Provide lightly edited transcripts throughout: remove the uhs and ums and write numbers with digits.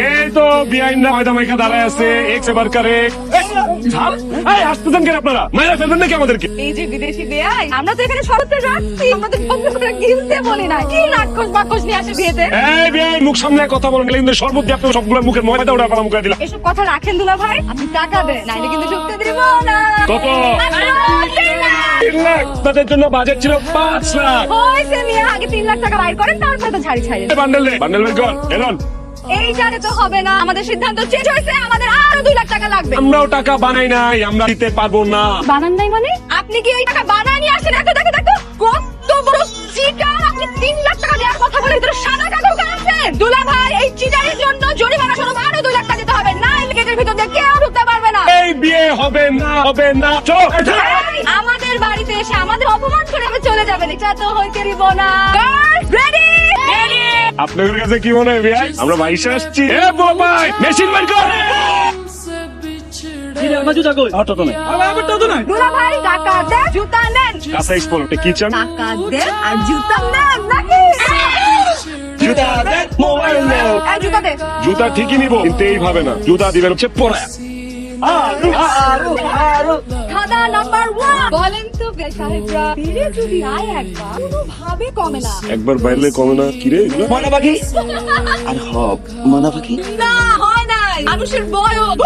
এই তো বিআইনরা ময়দা মাইখা দাঁড়ায় আছে এক সে বারকারে হাসতেছেন কেন আপনারা? মায়েরা ফেলবেন নাকি আমাদেরকে? এই যে বিদেশি বেয়াই, আমরা তো এখানে শরতে রাখছি, আমরা তো বন্ধ করে গিলতে বলি না। কি নাটকস বাকস নিয়ে আসে বিয়েতে? এই বিআই মুখ সামনে কথা বলেন, কিন্তু শরবত দিয়ে আপনার সবগুলোর মুখের ময়দা ওটা পালা মুখে দিলাম। এসব কথা রাখেন দুলা ভাই, আপনি টাকা দেন, নাইলে কিন্তু ঢুকতে দিব না। কত? 3 লাখ। তাদের জন্য বাজেট ছিল 5 লাখ। হয়েছে মিয়া, আগে 3 লাখ টাকা বাইর করেন, তারপরে তো ঝাড়ি ছাড়েন। বান্ডেল দে, বান্ডেল বের কর। এলন এই জানে তো হবে না, আমাদের সিদ্ধান্ত চেঞ্জ হয়েছে, আমাদের আরো 2 লাখ টাকা লাগবে। আমরাও টাকা বানাই নাই, আমরা দিতে পারবো না। বানান নাই মানে? আপনি কি ওই টাকা বানায় নিয়ে আসেন? এত দেখো দেখো কত বড় চিটার, আপনি 3 লাখ টাকা দেওয়ার কথা বলে ভিতরে সাদা কাগজ আনছেন। দুলা ভাই, এই চিটারের জন্য জরিমানা স্বরূপ আরো 2 লাখ টাকা দিতে হবে, না এর গেটের ভিতর দিয়ে কেউ ঢুকতে পারবে না। এই বিয়ে হবে না, হবে না। চল এই, আমাদের বাড়িতে এসে আমাদের অপমান করে আমি চলে যাবেন, এটা তো হইতে দিব না। Girls ready? রেডি। আপনাদের কাছে কি মনে হয় বিআই? আমরা বাইশে আসছি। এ বড় ভাই, মেশিন বের কর। দুলা ভাই, টাকা দেন, জুতা নেন। কাছে এক্সপোর্ট কি চান? টাকা দেন আর জুতা নেন নাকি? জুতা দেন, মোবাইল নেন। এই জুতা দে। জুতা ঠিকই নিব, কিন্তু এইভাবে না। জুতা দিবেন হচ্ছে পড়া। খাদা নাম্বার 1 বলেন তো বে সাহেবরা, বিয়ে যদি আয় একবার কোনোভাবে কমে না। একবার বাইরে কমে না কি রে? ময়না পাখি আর হক ময়না পাখি না হয় নাই, মানুষের বয়স।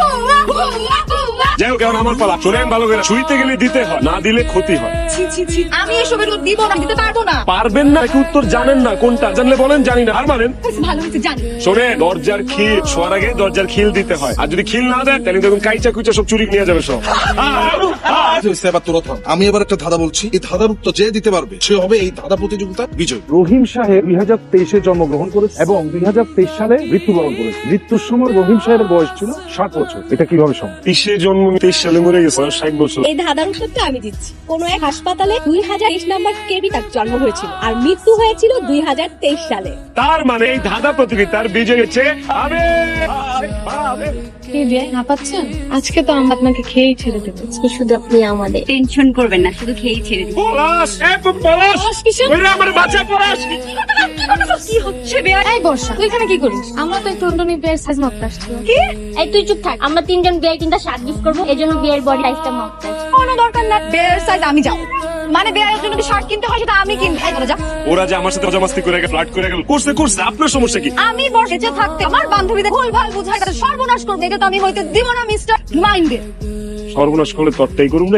যাই হোক, এখন আমার পালা। শোনেন ভালো করে, শুইতে গেলে দিতে হয়, না দিলে ক্ষতি হয়। ছি ছি ছি, আমি এসবের উত্তর দিব না, দিতে পারবো না। পারবেন না কি উত্তর জানেন না? কোনটা জানলে বলেন জানি না, আর মানেন। ভালো হয়েছে জানি। শোনেন, দরজার খিল শোয়ার আগে দরজার খিল দিতে হয়, আর যদি খিল না দেয় তাহলে দেখুন কাইচা কুইচা সব চুরি নিয়ে যাবে সব। এবার তোরা থাম। আমি এবার একটা ধাঁধা বলছি, এই ধাঁধার উত্তর যে দিতে পারবে সে হবে এই ধাঁধা প্রতিযোগিতার বিজয়। রহিম সাহেব 2023-এ জন্মগ্রহণ করেছে এবং 2023 সালে মৃত্যুবরণ করেছে। মৃত্যুর সময় রহিম সাহেবের বয়স ছিল 60 বছর। এটা কিভাবে সম্ভব? 30-এ জন্ম, 23 সালে মরে গেছে, 60 বছর। এই ধাঁধার উত্তরটা আমি দিচ্ছি। কোন এক হাসপাতালে 2023 নাম্বার কেবি তার জন্ম হয়েছিল আর মৃত্যু হয়েছিল 2023 সালে। তার মানে এই ধাঁধা প্রতিযোগিতার বিজয় হচ্ছে আমি। কি রে, হাঁপাচ্ছেন? আজকে তো আমরা আপনাকে খেয়েই ছেড়ে দেবো। আজকে শুধু আপনি আমাদের। টেনশন করবেন না, শুধু খেয়েই ছেড়ে দিন। পলাশ, পলাশ, কিসের? ওরে আমার বাচ্চা পলাশ। কি হচ্ছে বে? এই বর্ষা, তুই এখানে কি করিস? আমরা তো একটু অন্যনি বিয়ের সাইজ মাপতে আসছি। কি? এই তুই চুপ থাক, আমরা 3 জন বিয়ের 3টা শার্ট গিফট করবো, এই জন্য বিয়ের বডি সাইজটা মাপতে আসছি। কোনো দরকার না, বের সাইজ আমি যাও। মানে বেয়ের জন্য শার্ট কিনতে হয়, সেটা আমি কিনতে হয়। যা। ওরা যে আমার সাথে মজামাস্তি করে গেল, ফ্লার্ট করে গেল, করছে করছে, আপনার সমস্যা কি? আমি বেঁচে থাকতে আমার বান্ধবীদের ভুলভাল বুঝায় তাদের সর্বনাশ করবে, এটা তো আমি হইতে দিব না মিস্টার মাইন্ডে। সর্বনাশ করলে তরটাই করুন।